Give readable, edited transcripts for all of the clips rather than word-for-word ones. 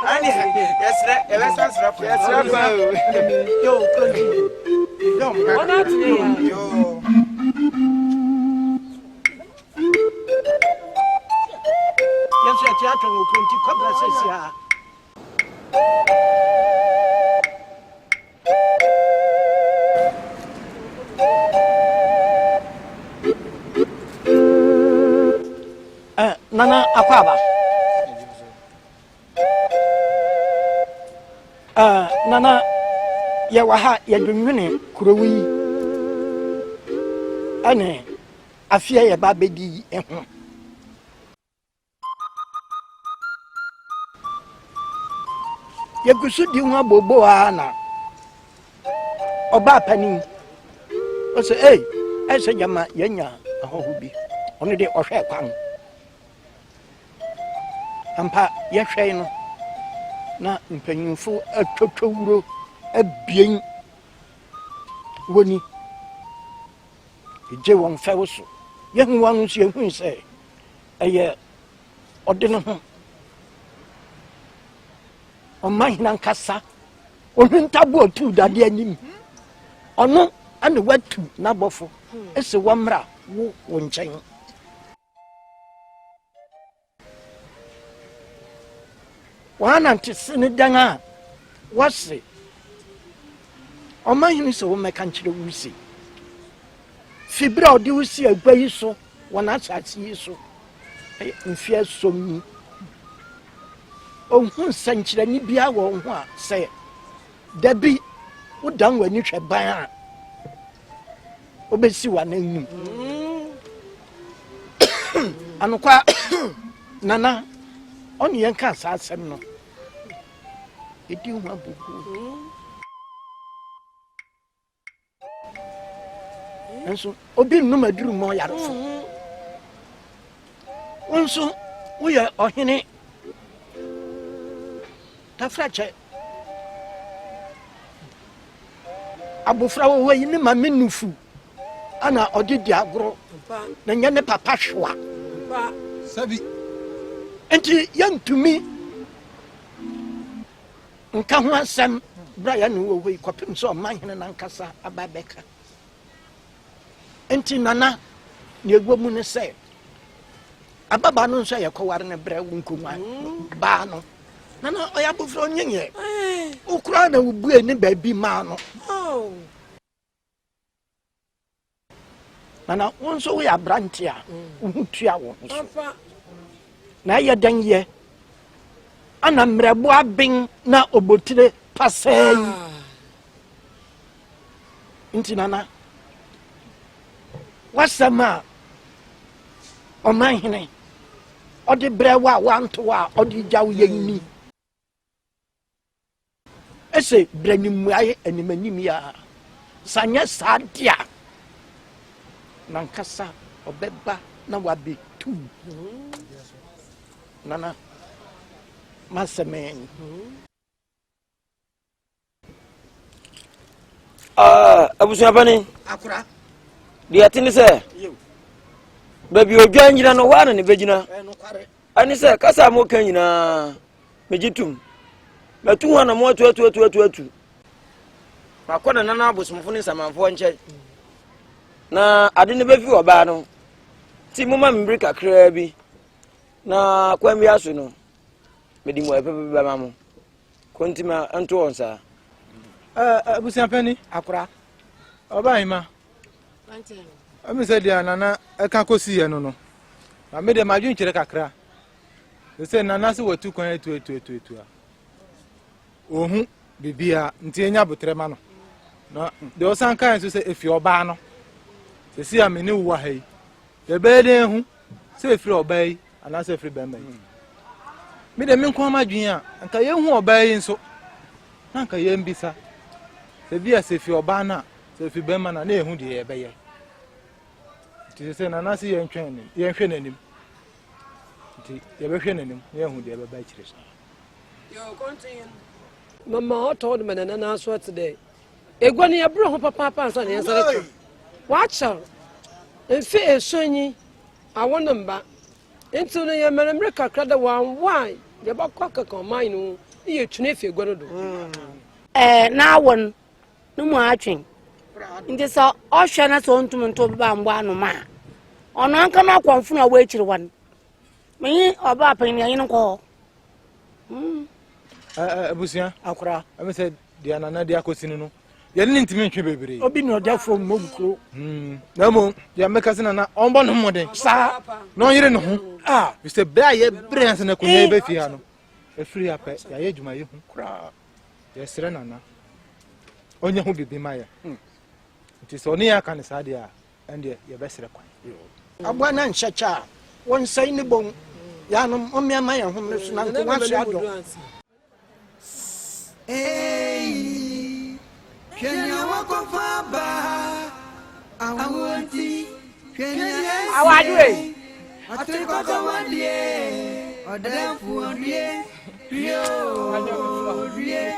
Ani, yes, yo, Nana Akwaba. Nana Yawaha Yadwini Kurowi. Ane afia ya babedi eho. Yagusu di nwa bobo ana. Oba pani. O say ese jama yenya ahoho bi. Ono de ohwe kwan. Ampa yehwe no na mpanyinfo atwotwowuro abien woni ije won fewo so yehu wanu so yehu se eye ode no ho o mahina nkasa ohuntabu otu dade anim ono ane watu na bofo ese wamra wo nchen wana ntisini danga wase o mahina so wo meka nchire wusi fibra odi wusi agbayi so wana asasi yi so mfia somni ohun sanchira ni bia wo ho a se dabi udan wani hwe ban a obesi wa nanum anokwa nana oni yanka asasem no edi hu abubu enso obi nnum aduru mo yarefo onso wo ya ohene tafrache abofra wo yi ni ma menufu ana odidi agro na nya ne papa hwa sabi enti yantumi nka ho asem bra ya no wo yi kopim so manhene na nkasa ababeka enti nana ne egwomu ne se ababa no nso yakoware ne bra wunkonwa ba no nana oya bofro nyenye ukura na ubue ne baabi ma no nana wonso we abrantia uhutua wo nso na ya danye ana mrebo abin na obotire pasai nti nana wasama o manhene odi brewa wanto wa odi jaw yenni ese branimu aye animanim ya sanya sadia nankasa obeba na wabetu nana masemen abusuya bani akura dia tini se baby odwan nyina no wana ne begina ani se kasa mo kan nyina mejitum metu wana mo atu makona nana abusumfo ni samanfo nche na ade ne befi oba no ti mo ma mbri kakra bi na kwami aso no medi mo epepe ba mamo kontima anto onsa abusia pani akura oba hima ami se dia nana eka kosi ye no na me de madwin kire kakra se nana se watu kwan etu a ohu bibia nti enya botre ma no na de osan kan so se efi oba no se si amene wo ha yi de be de hu se efi oba yi ana se efi bemba yi me de me nko madwin a nka ye hu oba yi nso na nka ye mbisa se bia se efi oba na se efi bemba na ehu de ye be ye ti se nana si ye nhwe nanim ti ye be hwe nanim ye hu de ye be ba kire so yo continue mama told me na so today egwani ya bro ho papa ansa na yesere watch mfe esonyi awonamba nti no ye meremre kakra da wan why Je ba kwa ka combine no. Ye tune fe gwa no do. Na won no mu atwen. Nti so o hwe na so ntum nto ba mbo anu ma. Ono anka na kwamfu na wa ekiri wan. Me oba pan ya yin ko. Abusia akura am say dia nana dia kosini no ye ne ntimi ntwe bebre obi no dia from mogukro na mo ya meka se nana onbo no moden sa no yire no ho we say bra ye brilliance na kunya be fia no e free apa ya ye dwuma ye hu kura ye sere nana onye hu bibi ma ya nti so ne ya kan sa dia ende ye be sere kwan abwa na nchacha won sai ni bon ya no omiama ya hu ne so na nko wa so ado Kenya wako faba awoti Kenya awadwe atrikota wadie odefu odie rio odie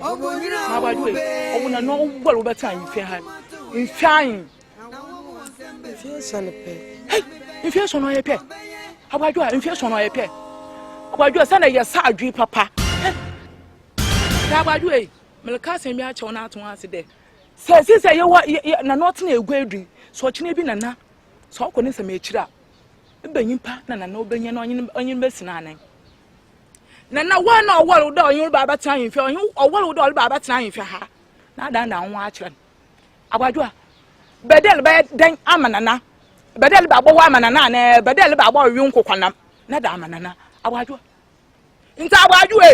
obonyina awadwe obuna no gwalo betan ife ha mfian Fe so ne pe. hey mfian so no ye pe awadwe mfian so no ye pe awadwe sana ye sa adwi papa awadwe melka se mi a che ona aton ase de se ye na not na egwa edu so chine bi nana so ko ne se me chira ebenyimpa na nana obenye na onyin besina anan nana wa na oworo da onyin ba batan yin fe onyin oworo da ba batan yin fe ha na da na nwa achira agbadua bedel be den amanana bedel ba gbo wa amanana na bedel ba gbo wi nkokwanam na da amanana agbadua nta agbadua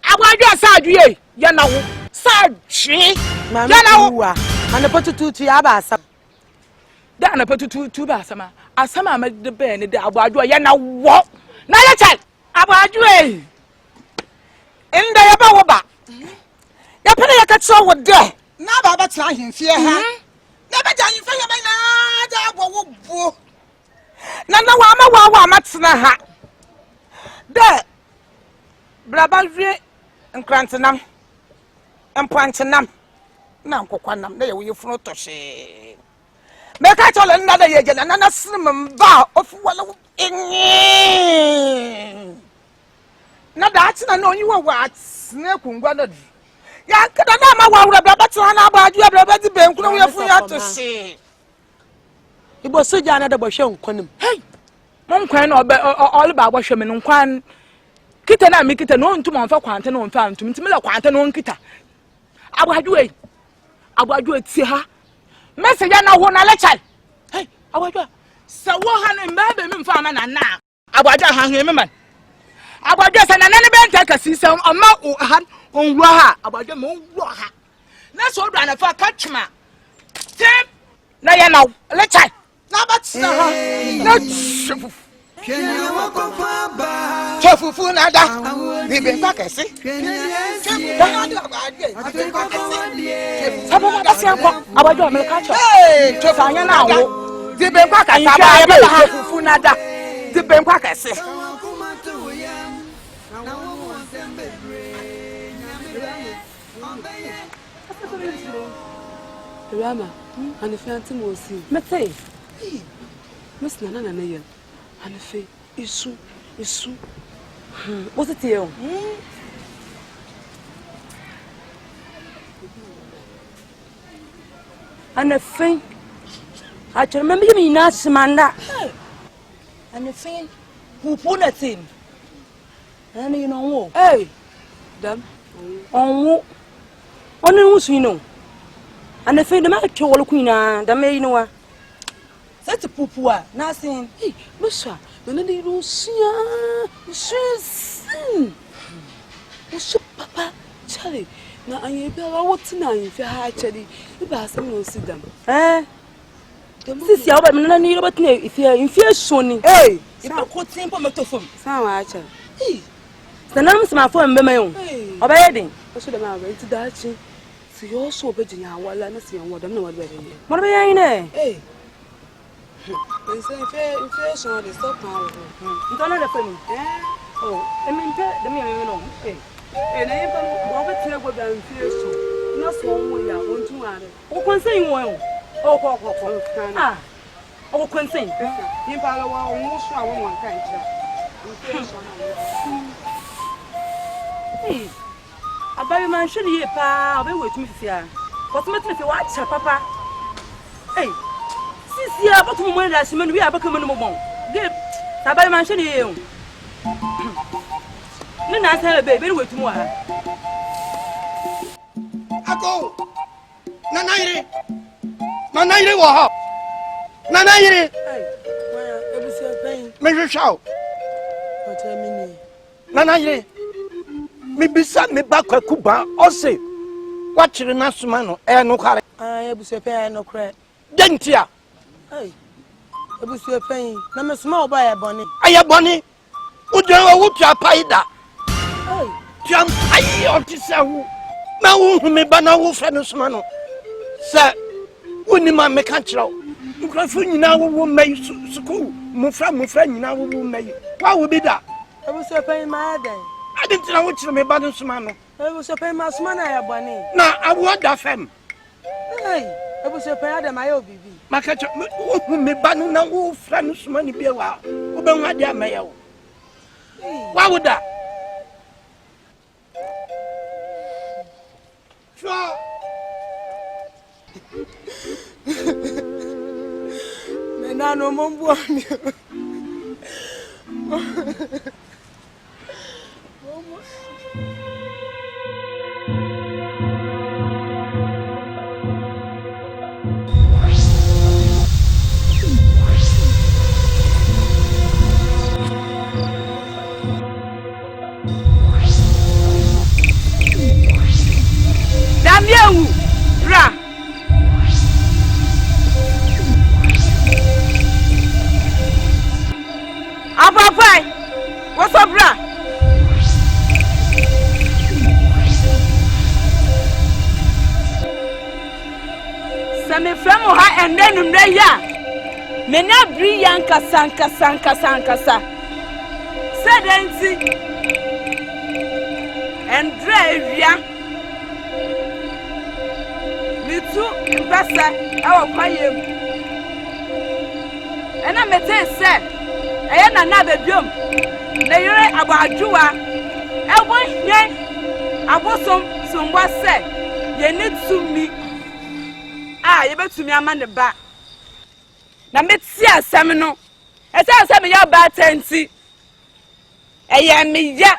agbadua sa adue ya na wo sa dwi ya na wo Ana potutu ya ba asa. da na potutu ba asama asama ma de be ne de agbadua ya na wo na ya chal agbadua inda ya ba wo ba ya pene ya ka tso wo de na baba tra himfie ha na be jan himfie ya na da agwo wo bu na wa matena ha de braba wie nkrantenam empwantenam na nkokwanam na ye wo funu toshe me ka chole na da ye gele na sinem ba ofu wala na da atina na onyi wa atena kungwa na ya kada na ma wa wura braba tena na ba adu braba di be nkunu wo funu ya toshe Ibo soja na da bo hwe nkwanim. hey mon kwan na all ba bo hwe me nkwan kita na mi kita no ntum onfa kwante no onfa ntum ntimi la kwante no nkita abwadwe ti ha message na ho na lecture hey abwadwe se wo ha ne mbabe mi mfa ma na na abwadwe ha hwe me man abwadwe se na ne benta kasi se amma ha onwuro ha abwadwe mo onwuro ha na so do anafa kachma tem na ya na lecture na batsina ha na chefu Kenya wako faba chefu na da bibe kwa kesi atrikota wadie Sabo ma basi anko abadwo America cho chefu anya na wo bibe kwa kesi abadwo ha chefu na da bibe kwa kesi kumatu ya na wo sembe bre Rama, ana fi anti mo si. mete Miss Nana na yen. Ana fi isu. wo se tie o ana fin a chere me mi na simanda ana fin pupu na tin ana you know wo Hey. Dam. onwo oni wusu no ana fin de ma twe wol kuina da me you wa set pupu a na sin Hey, Musha, nana ni rusia. Shin. Usu papa, Charlie. Na anye be wa wotina yin fi ha Charlie. Iba asem no sidam. sisi a wo ba me na ni robot na ifie soni Hey, iba ko tin po metofom san wa acha. Hey. sanam sima fo mbe mayo Hey. obayedin Oso de ma ba nti da chi. Si yo so obejinya awala na si yan wodam na wadu be ye. mo be yan ne Hey. Nse so de stop now. ntona de fami oh eminpe de me no Na yin pa mo be tire go dan fie so. Na so onwo ya ontu are. o konsen wo o ko o konsen Yin pa la wa onwo so awon wan kan kira. Hey, abayi man hwe ne pa, obe wetumi fifia. Wotumi fi wa cha papa. Hey, sisi abotum mo nda shima no wi abaka mo no bon. Ge, abayi man hwe ne ye o. Ne na sa be wetumi wa. Ako. Nanaire wo ha. Nanaire. Hey, waya ebusia pen. Me hwehwao. Ota mini. Nanaire. Me bisa me ba kwaku ba ose. Wachire na soma no no kware. Ah, ebusia pen no kra. Dentia. Hey. Ebusia pen. Na me soma oba ya boni. Aya boni. Ujo wo tua paida. Hey. Jam ayi otisa hu. Na wo hu me ba na wo fa no soma no. Sa woni ma me kan kirawo. Nkrafo nyina wo mai school. Mufra nyina wo mai. Wa wo bi da. Ebusia pen ma den. Adi ntina wo kire me ba no soma no. Ebusia pen ma soma na ya boni. Na awo da fam. Hey. Ebusia pen ada ma ya obibi. Makacho wo hu me ba no na wo fra no soma ni bia wa. Wo be hu ade amaye wo. Wa wo da. Sure. Menano mombuani. Damiewu, bra. Apapai, what's up, bra? Same from ha and then ya. Mena brianka sanka. Sedenti. And drive Mitu mbasa awo kwayem. Ena mete se eye na bebiom. Na yire abadwuwa. Ebo hye abosom somwa se ye ne tumi. Ye betumi ama ne ba. Na meti asem no. Ese asem ya ba tanti. Eye meya.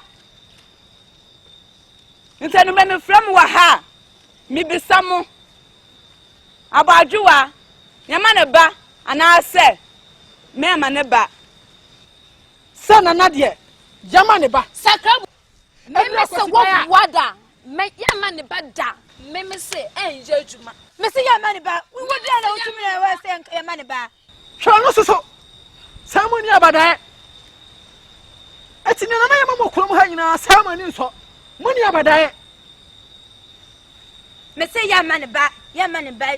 Ntanu me from wa ha. Mi bisamo abadwuwa nyama ne ba ana se me ama ne ba Sana na de yama ne ba sakrabu me se wo wada me yama ne ba da me se enje adwuma me se yama ne ba wo de na utumi na we se yama ne ba hwa no soso samoni abada etini na yama mokrom ha nyina samoni nso muni abada me se yama ne ba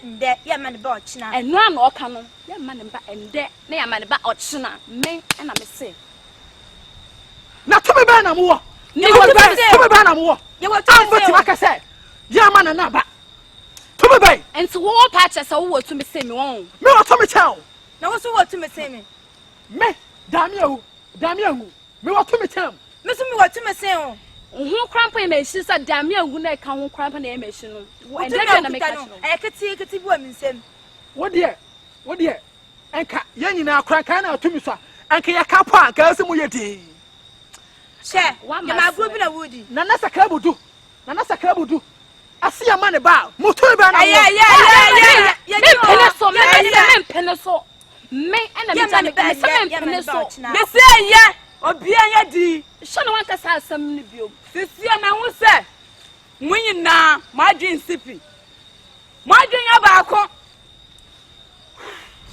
nde yama ne ba ochina eno ana oka no yama ne ba ende na yama ne ba ochina me na me se na to me ba na mo ni wo to me ba na mo ye wo to me se aka se yama na ba to me ba enti wo pa che se wo to me se me won me wo to me chao na wo so wo to me se me damiahu me wo to me chao me so me wo to me se o ho krampa me shi sa dame agu na ka ho krampa na me shi no ende na me ka no e keti bu am nsem wo de enka ye nyina krankan na atumi so enka ya kapo anka se mu yedi she ye ma gro bi na wodi na na sakrabudu ase ya ma ne ba mutu ba na ya me pene so me na me jame pene so me se ya obi anya di sho no wanka sa asam ni bio sisi na hu se munyina madwin sipi madwin ya ba ko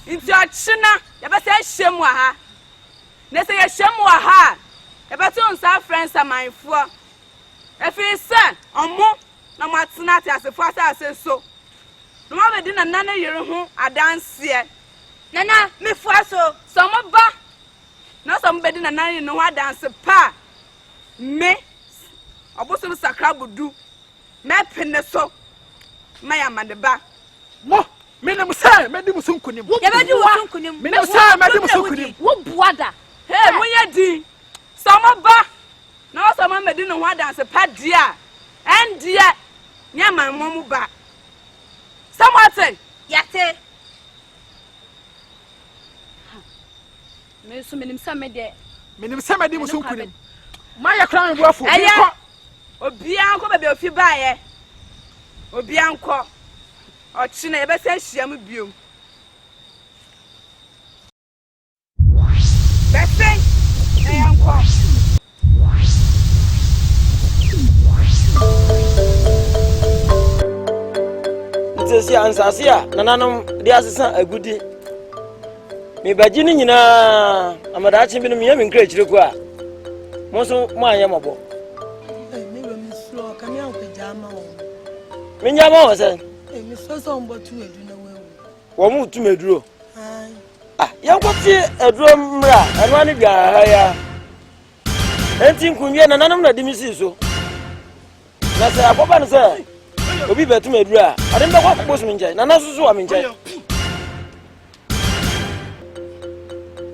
nti achina ya ba se hyem wa ha na se ya hyem wa ha ya ba to nsa friends amanfo efi se omo na matena te asefo ase so no ma be di na nana yere ho adanse nana me fua so mo ba na some bedi na nana no ho adanse pa me obosom sakrabudu me pene so maya mandeba mo me na musa me di musunkunim ya be di musunkunim me na musa me di musunkunim wo buada hey mo ye di Sama ba. Na sama me di no ho dance pa dia. En dia. Nya man mo ba. Samate. Yate. Me so menim sa me de. Menim sa me de muso kunim. Ma ya kra me boafo. Obi anko be ofi ba ye. Obi anko. Ochi na ye be se hia mu biom. Bese. Anko. Ntesi ansase a nananom de asesa agudi. Me baji ni nyina amadachi bi no me nkra chire ko a. Mo so mo anya mabo. Me we mi so ka me anpeja ma wo. Me nya ma wo se. Me so mbo tu edu na we wo. Wo mu tu meduro. Yan kwati eduro mra eno ani bia ha ya. Enti nkunwie nananom na dimisi so. Na se akoba no se obi betu meduro a ade mbekwa kposu nje na nasusu wa nje.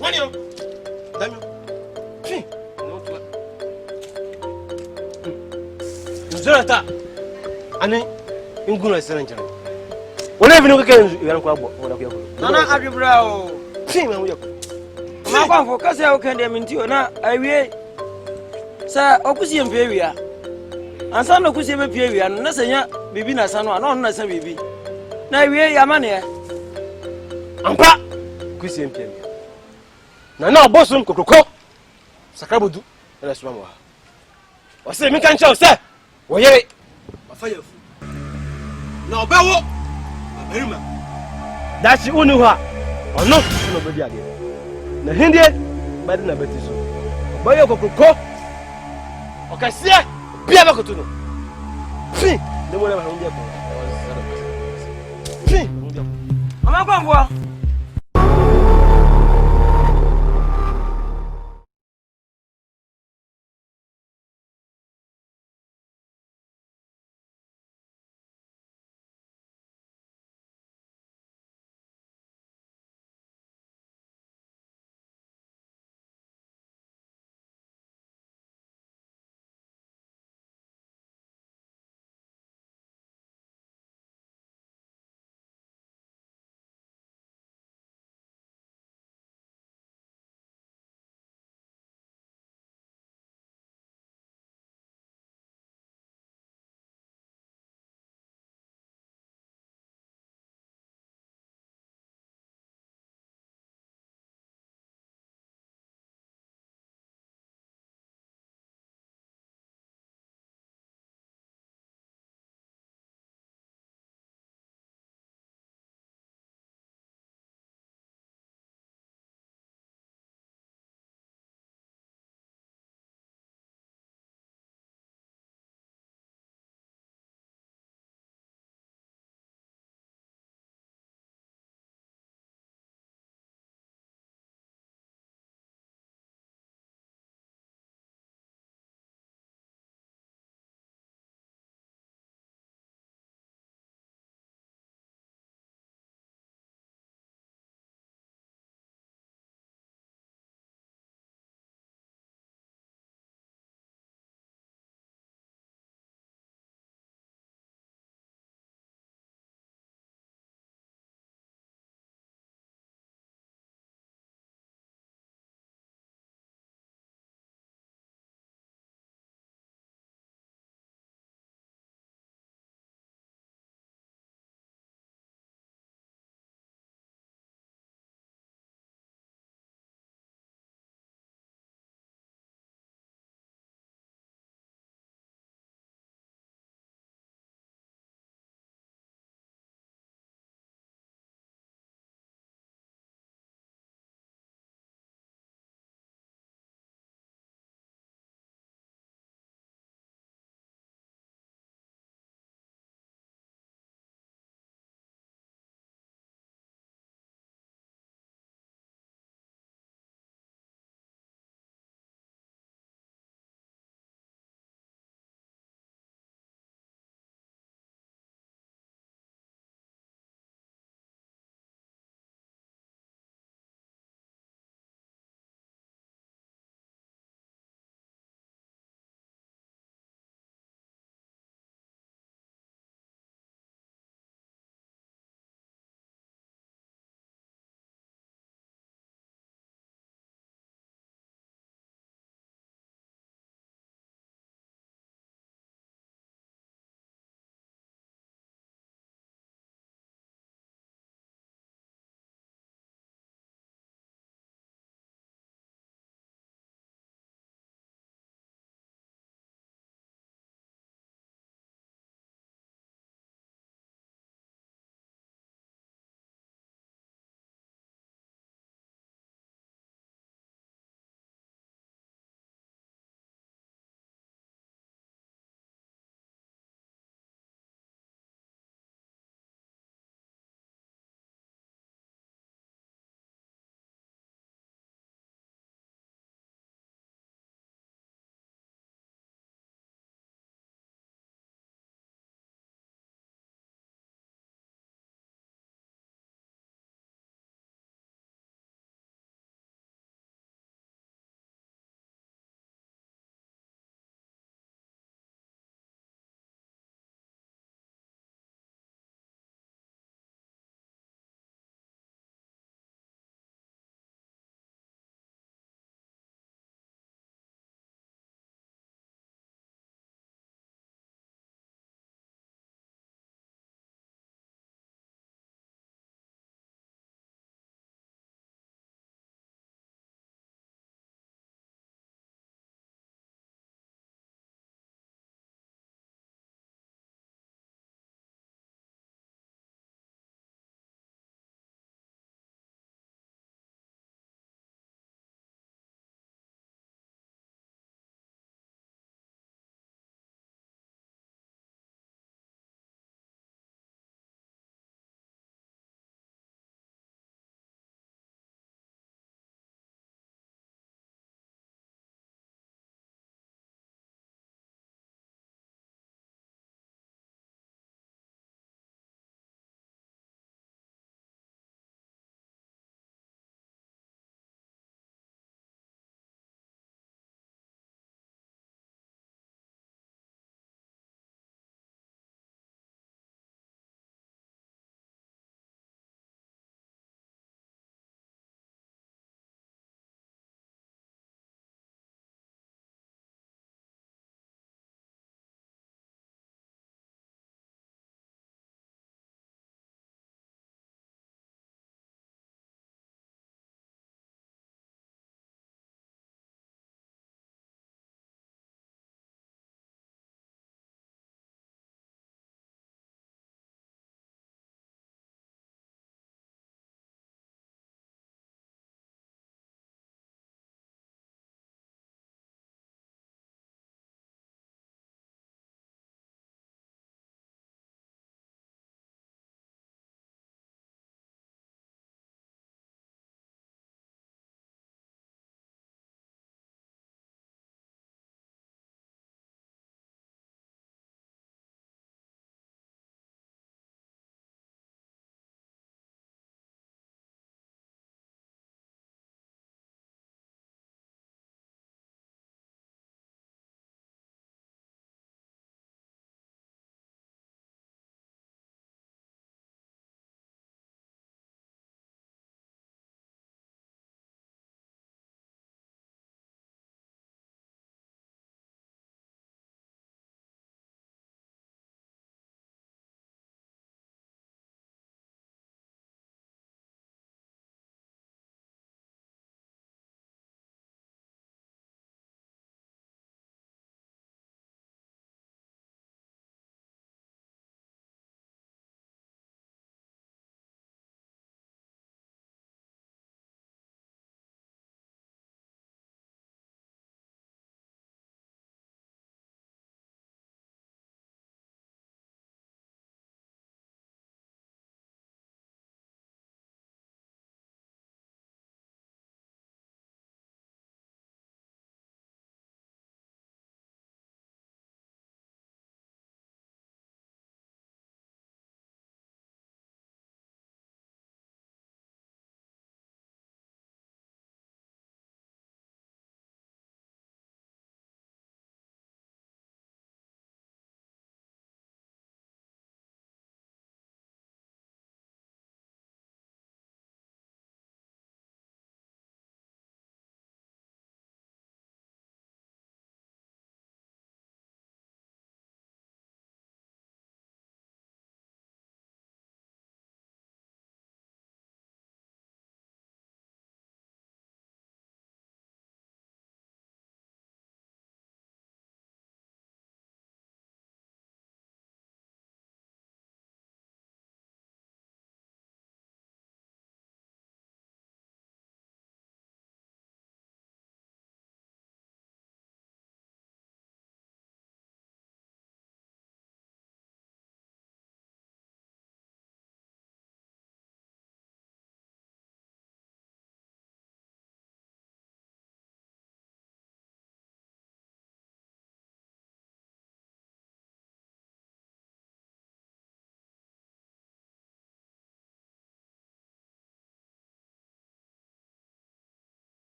Wanyo. Damio. Nzurata. Ani ngunu esere njere. Wona bi no keke yan kwa bo wona kwa bo. Nana adwebra o. Tin na wo yakọ. Ma kwanfo kase o kan de minti o na awie. Sa okusie mpe wia. Ansa na okusie be pie wia no na sanya bibi na sa no a na on na sa bibi. Na awie ya ma ne. Ampa. Okusie mpe wia. Na obosun kokoko. Sakabudu. Ela suma mo. O se mi kan cha o se. Wo yere. Afaya fu. Na obawo. Abarima. Dachi unu ha. Ono no be dia de. Na hindie ba de na betiso. Obayo kokoko. Okasia bia ba kotuno. Fi, de mo le ba hundia ko. Fi, hundia. Ama kwanfo